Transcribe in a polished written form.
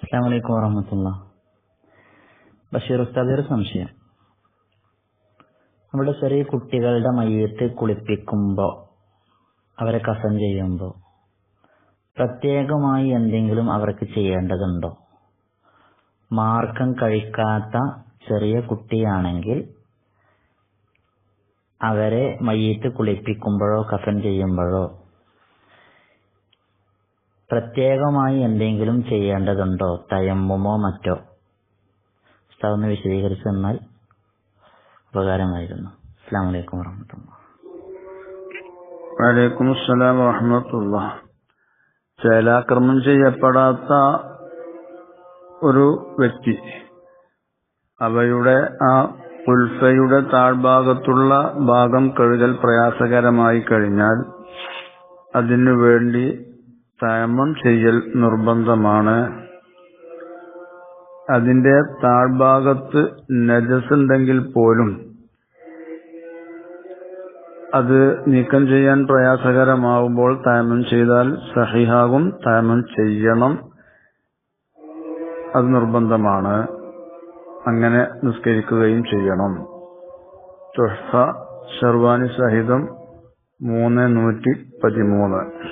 അസ്സലാമു അലൈക്കും വറഹ്മത്തുള്ളാഹി. ബഷീർ ഉസ്താദ്, ഒരു സംശയം. നമ്മുടെ ചെറിയ കുട്ടികളുടെ മയ്യത്ത് കുളിപ്പിക്കുമ്പോൾ, അവരെ കഫൻ ചെയ്യുമ്പോൾ പ്രത്യേകമായി എന്തെങ്കിലും അവർക്ക് ചെയ്യേണ്ടതുണ്ടോ? മാർക്കം കഴിക്കാത്ത ചെറിയ കുട്ടിയാണെങ്കിൽ അവരെ മയ്യത്ത് കുളിപ്പിക്കുമ്പോഴോ കഫൻ ചെയ്യുമ്പോഴോ പ്രത്യേകമായി എന്തെങ്കിലും ചെയ്യേണ്ടതുണ്ടോ? തയമ്മുമോ മറ്റോ? ഉസ്താദ് ഒന്ന് വിശദീകരിച്ചു തന്നാൽ ഉപകാരമായിരുന്നു. അസ്സലാമു അലൈക്കും വറഹ്മത്തുള്ളാഹി. വഅലൈക്കും അസ്സലാം വറഹ്മത്തുള്ളാഹി. ചേലാക്രമം ചെയ്യപ്പെടാത്ത ഒരു വ്യക്തി അവയുടെ ആ ഉൽഫയുടെ താഴ്ഭാഗത്തുള്ള ഭാഗം കഴുകൽ പ്രയാസകരമായി കഴിഞ്ഞാൽ അതിനു വേണ്ടി തയമ്മം ചെയ്യൽ നിർബന്ധമാണ്. അതിന്റെ താഴ്ഭാഗത്ത് നജസ് ഉണ്ടെങ്കിൽ പോലും അത് നീക്കം ചെയ്യാൻ പ്രയാസകരമാകുമ്പോൾ തയമ്മം ചെയ്താൽ സഹിഹാകും. തയമ്മം ചെയ്യണം, അത് നിർബന്ധമാണ്. അങ്ങനെ നിസ്കരിക്കുകയും ചെയ്യണം. തുഹ്ഫ ഷർവാനി സഹിതം 313